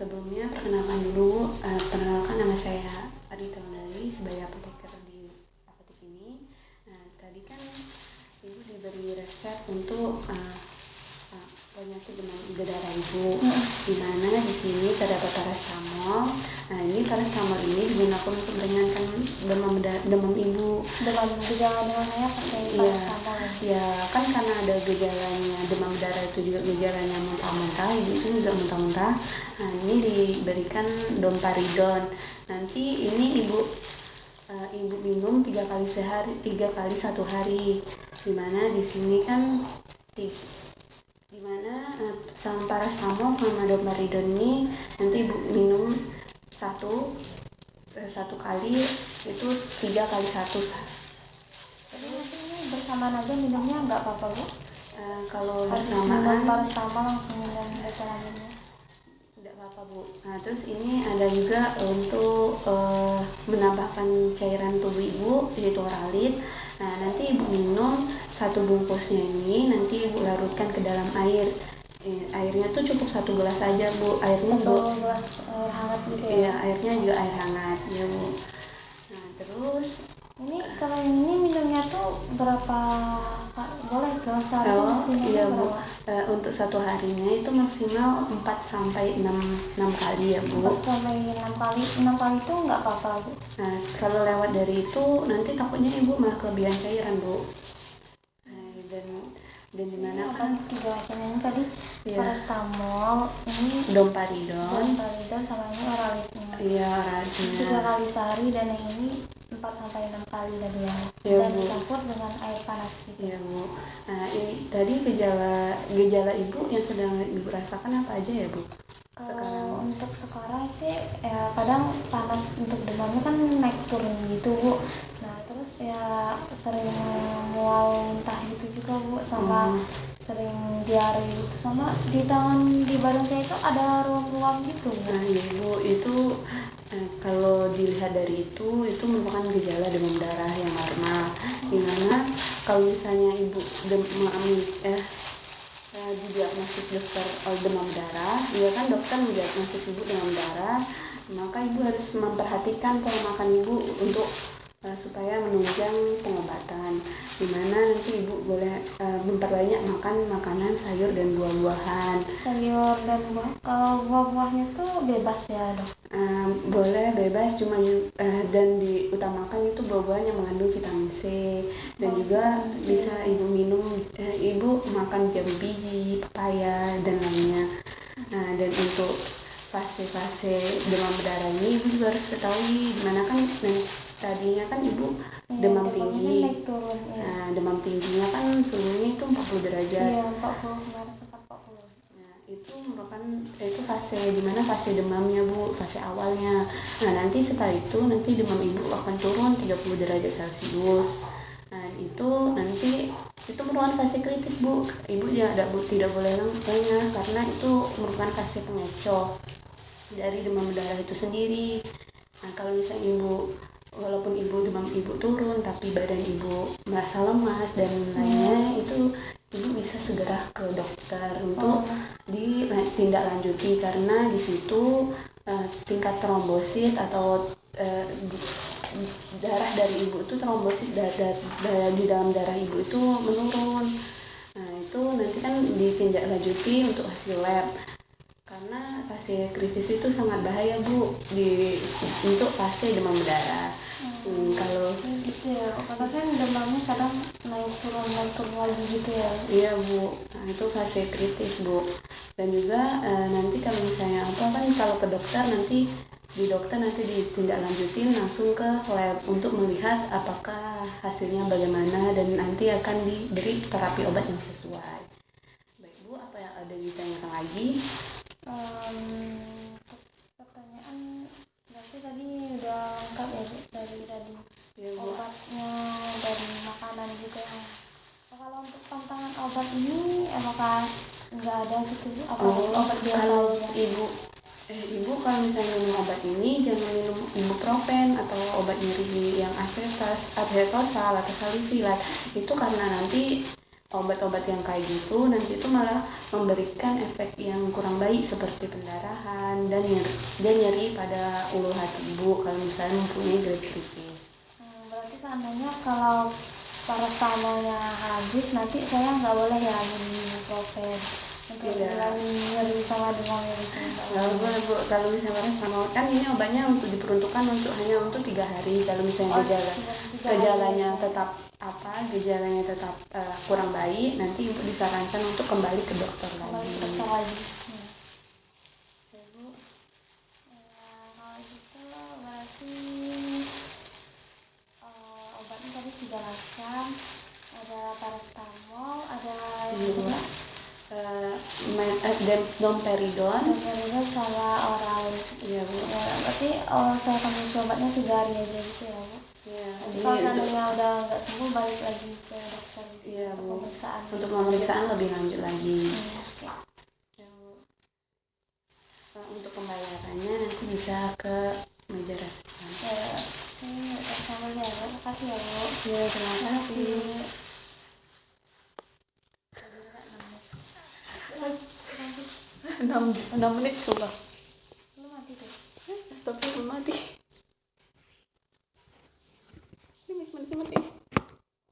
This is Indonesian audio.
Sebelumnya perkenalkan dulu, perkenalkan nama saya Arita Wandari sebagai apoteker di apotek ini. Tadi kan ibu diberi resep untuk penyakit demam berdarah ibu, di mana di sini terdapat paracetamol. Nah, ini paracetamol ini digunakan untuk meringankan demam ibu. Demam gejala-gejalanya pakai paracetamol. Ya, kan karena ada gejalanya demam berdarah itu juga gejalanya muntah-muntah, ibu itu juga muntah-muntah. Nah, ini diberikan domperidon. Nanti ini ibu minum 3 kali sehari, 3 kali 1 hari. Dimana di sini kan sama paracetamol sama domperidon ini nanti ibu minum satu kali itu 3 kali 1. Jadi nanti ini bersamaan aja minumnya nggak apa-apa bu? Kalau harus bersamaan minum paracetamol langsung minum domperidonnya. tidak apa-apa bu. Nah, terus ini ada juga untuk menambahkan cairan tubuh ibu yaitu oralit. Nah, nanti ibu minum 1 bungkusnya ini nanti ibu larutkan ke dalam air. Airnya tuh cukup 1 gelas saja bu. Airnya 1 gelas air hangat gitu ya? Iya, airnya juga air hangat ya bu. Nah, terus ini kalau ini minumnya tuh berapa, boleh gelas sehari iya bu. berapa? Untuk 1 harinya itu maksimal 4 sampai 6 kali ya bu. 4 sampai 6 kali. 6 kali itu nggak apa-apa bu? Nah, kalau lewat dari itu nanti takutnya ibu malah kelebihan cairan bu. Dan dimana kan 3 macam ini tadi Iya. paracetamol, ini domperidon, sama ini oralitnya. iya 3 oralnya. kali sehari dan yang ini 4 sampai 6 kali tadi ya. Iya, Dan Bu. dicampur dengan air panas gitu. Iya bu. Nah, ini tadi gejala ibu yang sedang ibu rasakan apa aja ya bu? Kalau untuk sekarang sih ya kadang panas, untuk demamnya kan naik turun gitu bu. Nah terus ya sering mual muntah gitu juga bu, sama sering diare gitu, sama di tangan di badan saya itu ada ruam-ruam gitu bu. Nah ibu itu kalau dilihat dari itu merupakan gejala demam darah yang normal. Dimana kalau misalnya ibu didiagnosis dokter demam darah, ya kan dokter mendiagnosis ibu demam darah, maka ibu harus memperhatikan pola makan ibu untuk supaya menunjang pengobatan. Dimana nanti ibu boleh memperbanyak makan makanan sayur dan buah-buahan. Sayur dan buah, kalau buah-buahnya tuh bebas ya dok? Boleh bebas, cuma dan diutamakan itu buah-buahan yang mengandung vitamin C, dan juga bisa ibu minum, ibu makan jambu biji, pepaya dan lainnya. Nah, dan untuk fase-fase demam berdarah ini ibu juga harus ketahui, dimana kan tadinya kan ibu demam tinggi. Naik turun, ya. Nah, demam tingginya kan suhunya itu 40 derajat. Iya 40, kemarin sempat 40. Itu merupakan fase dimana fase demamnya bu, fase awalnya. Nah, nanti setelah itu nanti demam ibu akan turun 30 derajat Celcius. Nah, itu nanti itu merupakan fase kritis bu. Ibu tidak boleh lengah karena itu merupakan fase pengecoh dari demam berdarah itu sendiri. Nah, kalau misalnya walaupun demam ibu turun tapi badan ibu merasa lemas dan lainnya, itu ibu bisa segera ke dokter untuk ditindaklanjuti, karena di situ tingkat trombosit atau darah dari ibu itu, trombosit di dalam darah ibu itu menurun. Nah, itu nanti kan ditindaklanjuti untuk hasil lab, karena fase kritis itu sangat bahaya bu untuk fase demam berdarah. Kalau gitu ya, karena kan demamnya kadang naik turun lagi gitu ya. Iya bu, nah itu fase kritis bu. Dan juga nanti kalau misalnya kalau ke dokter nanti ditindaklanjutin langsung ke lab untuk melihat apakah hasilnya bagaimana, dan nanti akan diberi terapi obat yang sesuai. Baik bu, apa yang ada ditanyakan lagi? Pertanyaan berarti tadi udah lengkap ya bu, dari tadi Ya, bu. obatnya, dari makanan juga. Kalau untuk pantangan obat ini apakah nggak ada gitu bu? Apa obat biasa Kalau aja? ibu kalau misalnya minum obat ini jangan minum ibuprofen atau obat nyeri yang asetosal atau salisilat, itu karena nanti obat-obat yang kayak gitu nanti itu malah memberikan efek yang kurang baik seperti pendarahan dan nyeri pada ulu hati ibu kalau misalnya mempunyai gastritis. Berarti seandainya kalau paracetamolnya habis nanti saya nggak boleh ya minum ibuprofen untuk ngilangin nyeri sama demamnya gitu. Nggak boleh bu, kalau misalnya paracetamol kan ini obatnya untuk diperuntukkan hanya untuk 3 hari. Kalau misalnya gejalanya tetap kurang baik, nanti ibu disarankan untuk kembali ke dokter lagi. Kalau gitu berarti obatnya tadi 3 macam, ada paracetamol, ada domperidon sama oral. Iya bu. Ya, berarti saya konsumsi obatnya 3 hari aja gitu ya bu. Iya. Kalau seandainya udah nggak sembuh balik lagi ke dokter. Iya bu. Pemeriksaan. Untuk pemeriksaan lebih lanjut lagi. Oke. Ya, bu. Untuk pembayarannya nanti bisa ke meja restoran. Ya, ini sama ya bu. Makasih ya bu. Ya, terima kasih. 6 menit sudah. Lu mati tuh. Astagfirullah mati.